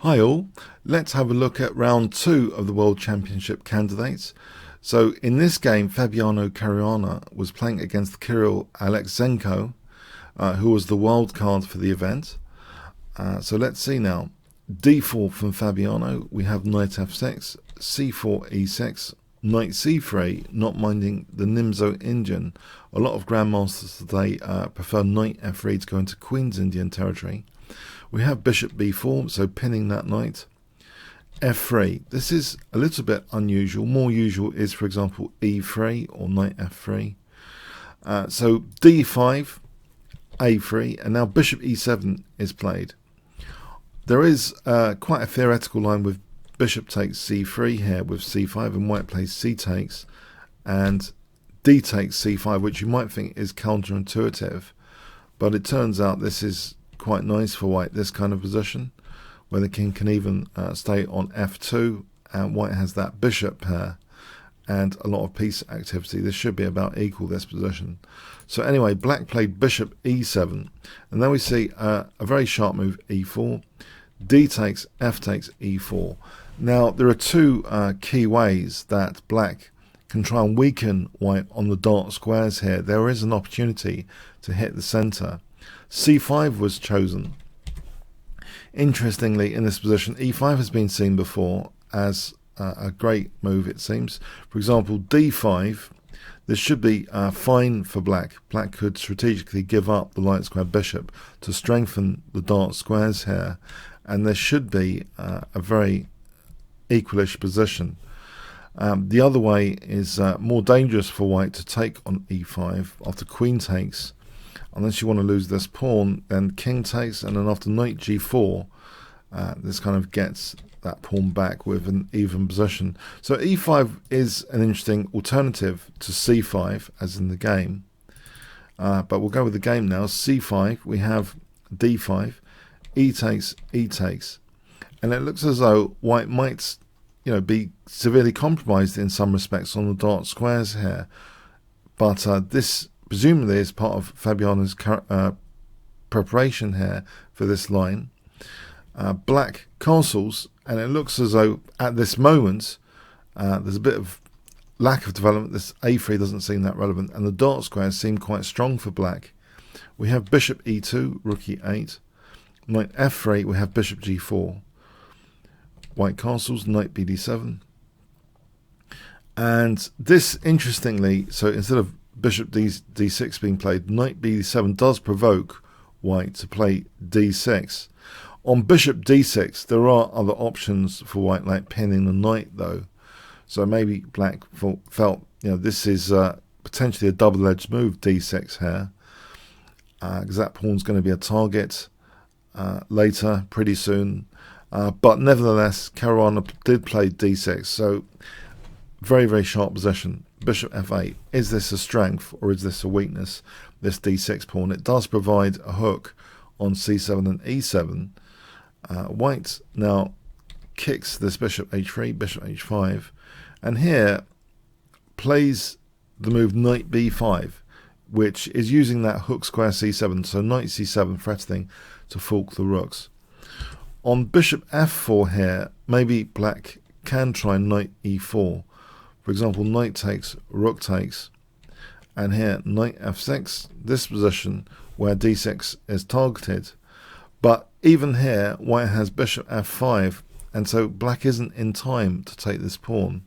Hi all, let's have a look at round 2 of the World Championship candidates. So in this game, Fabiano Caruana was playing against Kirill Alekseenko, who was the wild card for the event. So let's see now. D4 from Fabiano, we have knight f6, c4 e6, knight c3, not minding the Nimzo Indian. A lot of grandmasters today prefer knight f3 to go into Queen's Indian territory. We have bishop b4, so pinning that knight. f3, this is a little bit unusual. More usual is, for example, e3 or knight f3. So d5, a3, and now bishop e7 is played. There is quite a theoretical line with bishop takes c3 here with c5, and white plays c takes, and d takes c5, which you might think is counterintuitive, but it turns out this is quite nice for white, this kind of position, where the king can even stay on f2, and white has that bishop pair and a lot of piece activity. This should be about equal, this position. So anyway, black played bishop e7, and then we see a very sharp move, e4, d takes, f takes, e4. Now there are two key ways that black can try and weaken white on the dark squares here. There is an opportunity to hit the center. c5 was chosen. Interestingly, in this position, e5 has been seen before as a great move, it seems. For example, d5, this should be fine for black. Black could strategically give up the light square bishop to strengthen the dark squares here, and there should be a very equalish position. The other way is more dangerous for white to take on e5 after queen takes. Unless you want to lose this pawn, then king takes, and then after knight g4, this kind of gets that pawn back with an even position. So e5 is an interesting alternative to c5, as in the game. But we'll go with the game now. c5, we have d5, e takes, and it looks as though white might, be severely compromised in some respects on the dark squares here. But this presumably is part of Fabiano's preparation here for this line. Black castles, and it looks as though at this moment there's a bit of lack of development. This a3 doesn't seem that relevant, and the dark squares seem quite strong for black. We have bishop e2, rook e8, knight f3, we have bishop g4, white castles, knight bd7, and this, interestingly, so instead of bishop d6 being played, knight b7 does provoke white to play d6. On bishop d6, there are other options for white, like pinning the knight, though. So maybe black felt, this is potentially a double-edged move, d6 here, because that pawn's going to be a target later, pretty soon. But nevertheless, Caruana did play d6, so very, very sharp position. Bishop f8. Is this a strength or is this a weakness, this d6 pawn? It does provide a hook on c7 and e7. White now kicks this bishop h3, bishop h5, and here plays the move knight b5, which is using that hook square c7, so knight c7 threatening to fork the rooks. On bishop f4 here, maybe black can try knight e4. For example, knight takes, rook takes, and here knight f6, this position where d6 is targeted. But even here, white has bishop f5, and so black isn't in time to take this pawn.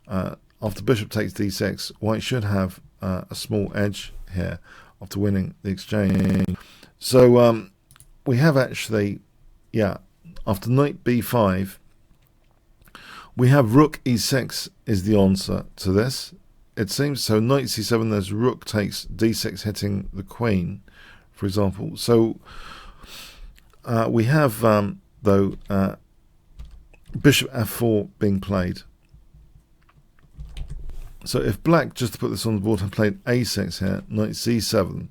After bishop takes d6, white should have a small edge here after winning the exchange. So we have actually, after knight b5, we have rook e6 is the answer to this. It seems so. Knight c7, there's rook takes d6 hitting the queen, for example. So we have, though, bishop f4 being played. So if black, just to put this on the board, had played a6 here, knight c7,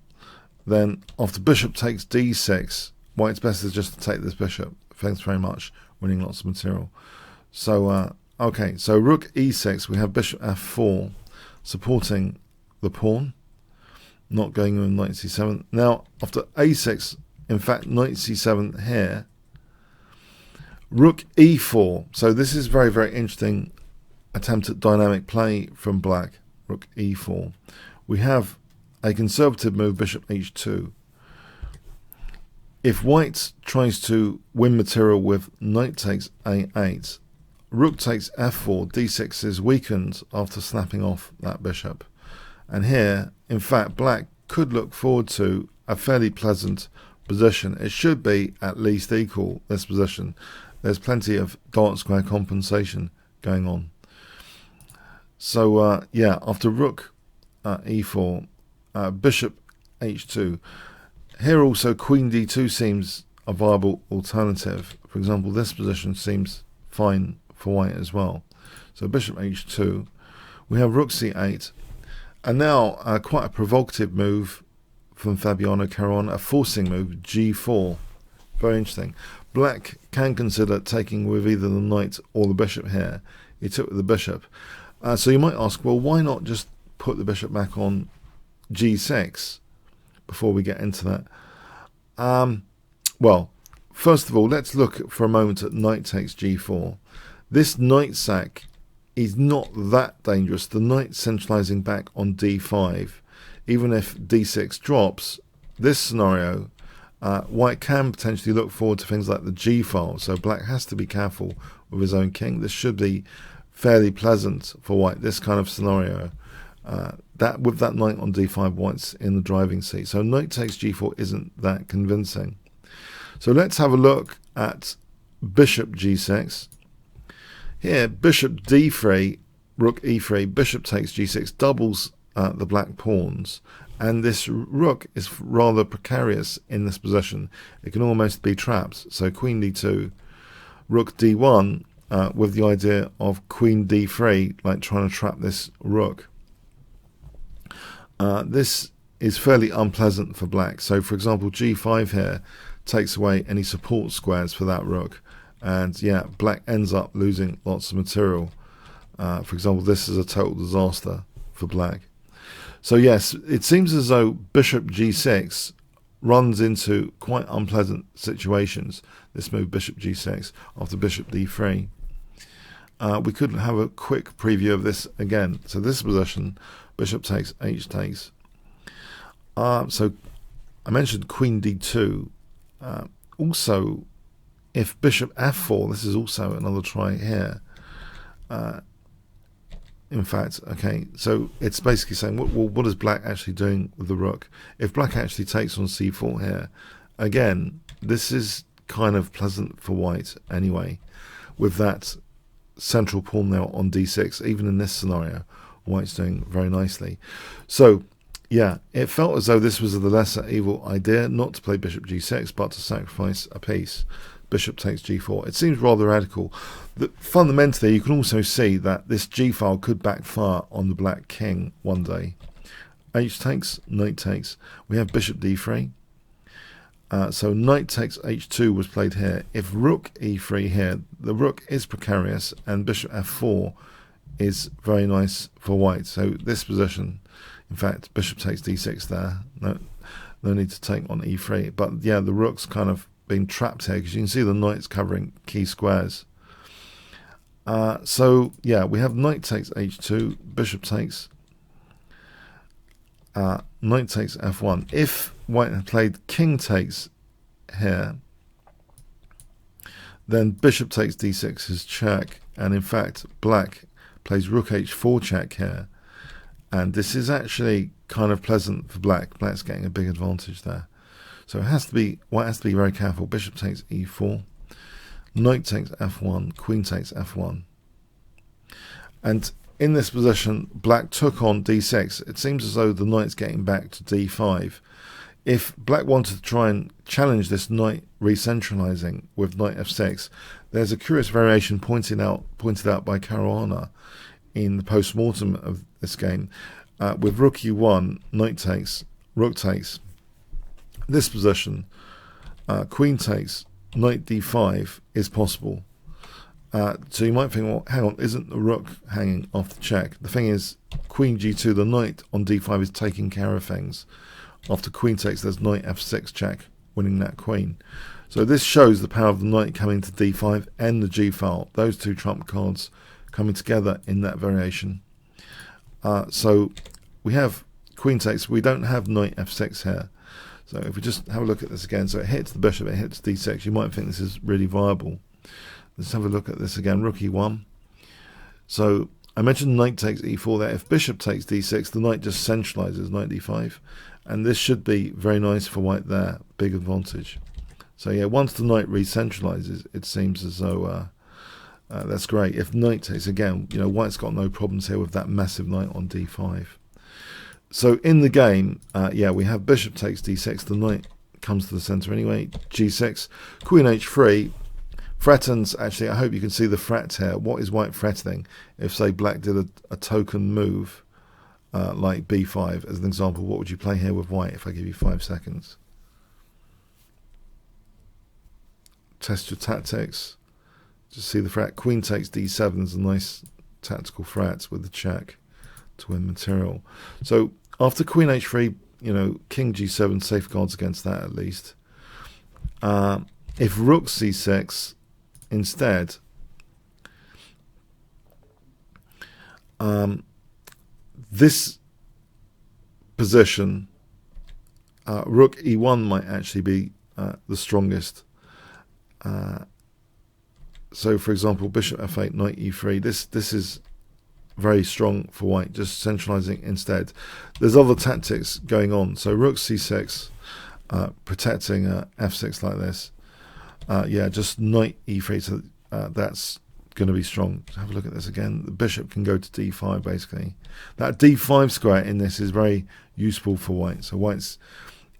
then after bishop takes d6, white's best is just to take this bishop. Thanks very much, winning lots of material. So, okay, so rook e6, we have bishop f4 supporting the pawn, not going in knight c7. Now, after a6, in fact, knight c7 here, Rook e4. So this is very, very interesting attempt at dynamic play from black. Rook e4. We have a conservative move, bishop h2. If white tries to win material with knight takes a8, rook takes f4, d6 is weakened after snapping off that bishop. And here, in fact, black could look forward to a fairly pleasant position. It should be at least equal, this position. There's plenty of dark square compensation going on. So, yeah, after rook e4, bishop h2. Here also queen d2 seems a viable alternative. For example, this position seems fine for white as well. So bishop h2. We have rook c8. And now quite a provocative move from Fabiano Caruana, a forcing move, g4. Very interesting. Black can consider taking with either the knight or the bishop here. He took with the bishop. So you might ask, well, why not just put the bishop back on g6 before we get into that? Well, first of all, let's look for a moment at knight takes g4. This knight sack is not that dangerous. The knight centralizing back on d5. Even if d6 drops, this scenario, white can potentially look forward to things like the g file. So black has to be careful with his own king. This should be fairly pleasant for white, this kind of scenario. That with that knight on d5, white's in the driving seat. So knight takes g4 isn't that convincing. So let's have a look at bishop g6. Here, bishop d3, rook e3, bishop takes g6 doubles the black pawns, and this rook is rather precarious in this position. It can almost be trapped. So queen d2, rook d1, with the idea of queen d3, like trying to trap this rook. This is fairly unpleasant for black. So for example, g5 here takes away any support squares for that rook, and yeah, black ends up losing lots of material. For example, this is a total disaster for black. So yes, it seems as though bishop g6 runs into quite unpleasant situations. This move, bishop g6, after bishop d3. We could have a quick preview of this again. So this position, bishop takes, h takes. So I mentioned queen d2. Also, if bishop f4, this is also another try here. In fact, okay, so it's basically saying, well, what is black actually doing with the rook? If black actually takes on c4 here, again, this is kind of pleasant for white anyway, with that central pawn now on d6. Even in this scenario, white's doing very nicely. So, yeah, it felt as though this was the lesser evil idea, not to play bishop g6, but to sacrifice a piece. Bishop takes g4. It seems rather radical. Fundamentally, you can also see that this g-file could backfire on the black king one day. H takes, knight takes. We have bishop d3. So knight takes h2 was played here. If rook e3 here, the rook is precarious, and bishop f4 is very nice for white. So this position, in fact, bishop takes d6 there. No need to take on e3. But yeah, the rook's kind of being trapped here because you can see the knight's covering key squares. So yeah, we have knight takes h2, bishop takes, knight takes f1. If white had played king takes here, then bishop takes d6 is check, and in fact black plays rook h4 check here, and this is actually kind of pleasant for black. Black's getting a big advantage there. So it has to be, white has to be very careful. Bishop takes e4, knight takes f1, queen takes f1. And in this position, black took on d6. It seems as though the knight's getting back to d5. If black wanted to try and challenge this knight recentralizing with knight f6, there's a curious variation pointed out by Caruana in the post-mortem of this game. With rook e1, knight takes, rook takes. This position, queen takes, knight d5 is possible. So you might think, well, hang on, isn't the rook hanging off the check? The thing is, queen g2, the knight on d5 is taking care of things. After queen takes, there's knight f6 check, winning that queen. So this shows the power of the knight coming to d5 and the g file. Those two trump cards coming together in that variation. So we have queen takes. We don't have knight f6 here. So if we just have a look at this again, so it hits the bishop, it hits d6. You might think this is really viable. Let's have a look at this again. Rook e1. So I mentioned knight takes e4 there. If bishop takes d6, the knight just centralizes knight d5. And this should be very nice for white there. Big advantage. So yeah, once the knight re-centralizes, it seems as though that's great. If knight takes, again, you know, white's got no problems here with that massive knight on d5. So in the game, yeah, we have bishop takes d6. The knight comes to the center anyway. g6, queen h3. Threatens, actually, I hope you can see the threat here. What is white threatening? If, say, black did a token move, like b5, as an example, what would you play here with white if I give you 5 seconds? Test your tactics. Just see the threat. Queen takes d7 is a nice tactical threat with the check to win material. So after queen h3, you know, king g7 safeguards against that at least. If rook c6 instead, this position, rook e1 might actually be the strongest. So for example, bishop f8, knight e3, this is very strong for white, just centralizing instead. There's other tactics going on. So rook c6, protecting f6 like this. Yeah, just knight e3, so that's going to be strong. Have a look at this again. The bishop can go to d5 basically. That d5 square in this is very useful for white. So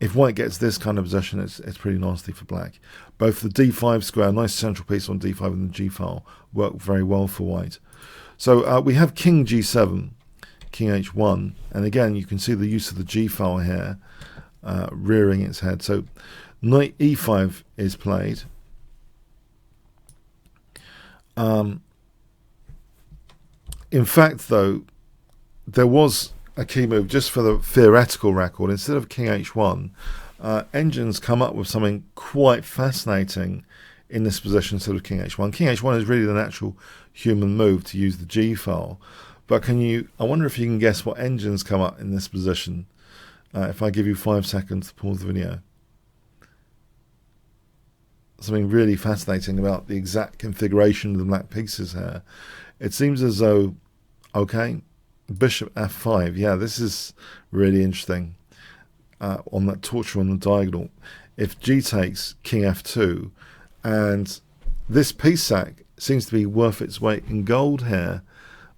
if white gets this kind of position, it's pretty nasty for black. Both the d5 square, nice central piece on d5 and the g file, work very well for white. So we have king g7, king h1, and again you can see the use of the g file here, rearing its head. So knight e5 is played. In fact, though, there was a key move just for the theoretical record. Instead of king h1, Engines come up with something quite fascinating in this position instead of king h1. King h1 is really the natural human move to use the g file. But I wonder if you can guess what Engines come up in this position. If I give you 5 seconds to pause the video. Something really fascinating about the exact configuration of the black pieces here. It seems as though, okay, bishop f5. Yeah, this is really interesting. On that torture on the diagonal. If g takes, king f2, and this piece sack seems to be worth its weight in gold here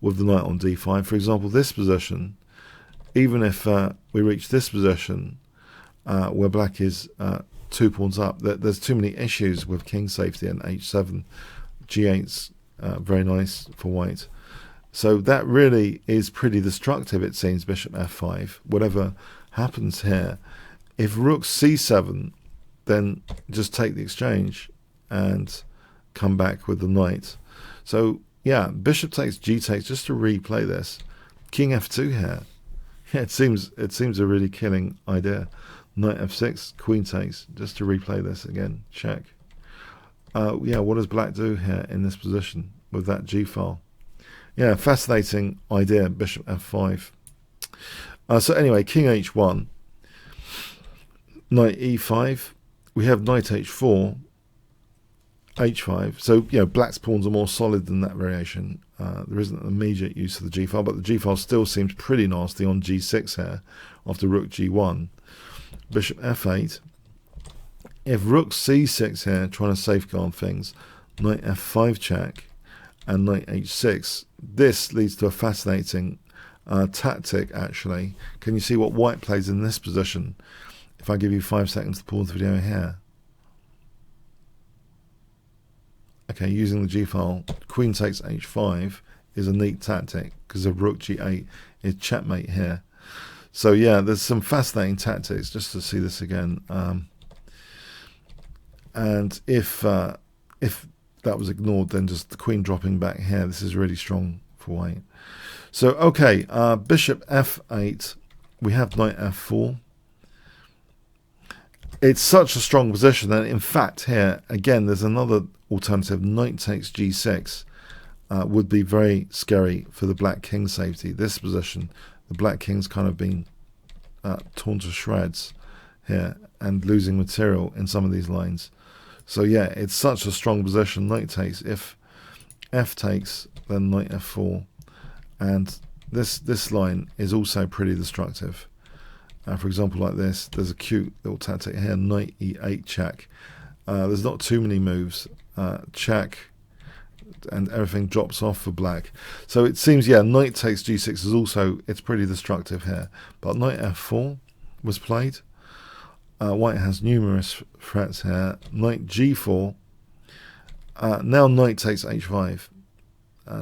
with the knight on d5. For example, this position, even if we reach this position where black is 2 pawns up, there's too many issues with king safety and h7. g8's very nice for white. So that really is pretty destructive, it seems, bishop f5, whatever happens here. If rook c7, then just take the exchange and come back with the knight. So yeah, bishop takes, g takes, just to replay this. King f2 here. Yeah, it seems a really killing idea. Knight f6, queen takes, just to replay this again. Check. Yeah, what does black do here in this position with that g file? Yeah, fascinating idea, bishop f5. So anyway, king h1, knight e5, we have knight h4, h5. So, you know, black's pawns are more solid than that variation. There isn't an immediate use of the g file, but the g file still seems pretty nasty on g6 here after rook g1. Bishop f8. If rook c6 here, trying to safeguard things, knight f5 check, and knight h6, this leads to a fascinating tactic, actually. Can you see what white plays in this position? If I give you 5 seconds to pause the video here. Okay, using the g file, queen takes h5 is a neat tactic because of rook g8 is checkmate here. So yeah, there's some fascinating tactics just to see this again. And if that was ignored, then just the queen dropping back here. This is really strong for white. So okay, bishop f8. We have knight f4. It's such a strong position, and in fact here, again, there's another alternative. Knight takes g6 would be very scary for the black king safety. This position, the black king's kind of been torn to shreds here and losing material in some of these lines. So yeah, it's such a strong position. Knight takes. If f takes, then knight f4. And this line is also pretty destructive. For example, like this, there's a cute little tactic here, knight e8 check. There's not too many moves. Check, and everything drops off for black. So it seems, yeah, knight takes g6 is also, it's pretty destructive here. But knight f4 was played. White has numerous threats here. Knight g4. Now knight takes h5.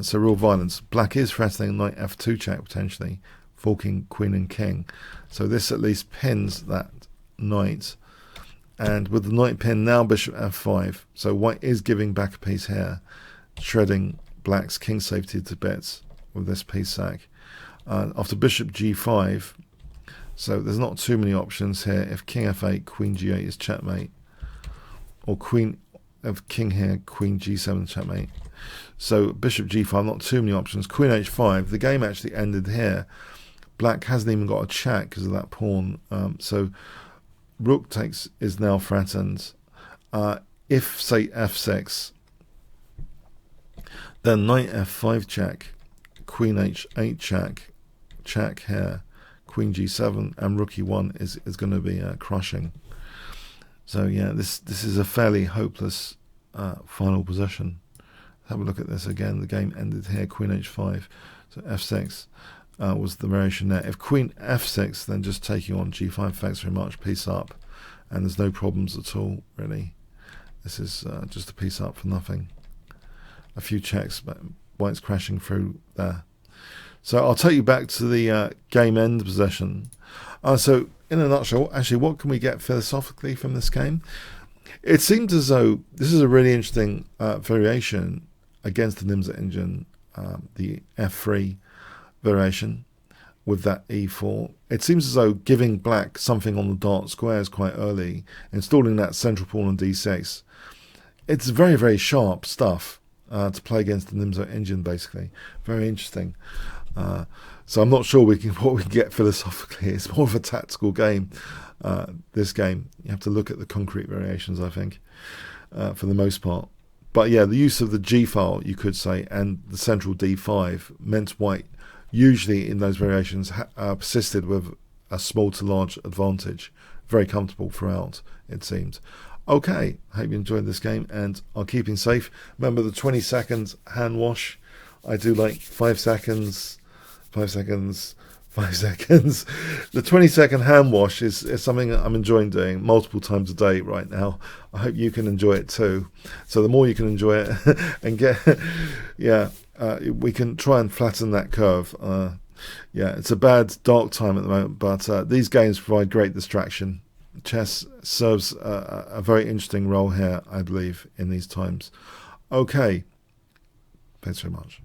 So real violence. Black is threatening knight f2 check potentially, forking queen and king. So this at least pins that knight. And with the knight pin, now bishop f5. So white is giving back a piece here, shredding black's king safety to bits with this piece sack. After bishop g5, so there's not too many options here. If king f8, queen g8 is checkmate. Or queen of king here, queen g7 checkmate. So bishop g5, not too many options. Queen h5, the game actually ended here. Black hasn't even got a check because of that pawn. So rook takes is now threatened. If, say, f6, then knight f5 check, queen h8 check, check here, queen g7, and rook e1 is going to be crushing. So yeah, this is a fairly hopeless final position. Have a look at this again. The game ended here, queen h5. So f6 was the variation there. If queen f6, then just taking on g5, thanks very much, piece up. And there's no problems at all, really. This is just a piece up for nothing. A few checks, but white's crashing through there. So I'll take you back to the game end position. So in a nutshell, actually, what can we get philosophically from this game? It seems as though this is a really interesting variation against the Nimza engine, the f3 variation with that e4. It seems as though giving black something on the dark squares quite early, installing that central pawn on d6, it's very, very sharp stuff to play against the Nimza engine, basically. Very interesting. So I'm not sure what we can get philosophically. It's more of a tactical game, this game. You have to look at the concrete variations, I think, for the most part. But yeah, the use of the G file, you could say, and the central D5 meant white usually in those variations persisted with a small to large advantage. Very comfortable throughout, it seemed. Okay, hope you enjoyed this game, and are keeping safe. Remember the 20-second hand wash. I do like 5 seconds, 5 seconds, 5 seconds. The 20-second hand wash is something that I'm enjoying doing multiple times a day right now. I hope you can enjoy it too. So the more you can enjoy it and get, we can try and flatten that curve. Yeah, it's a bad dark time at the moment, but these games provide great distraction. Chess serves a very interesting role here, I believe, in these times. Okay, thanks very much.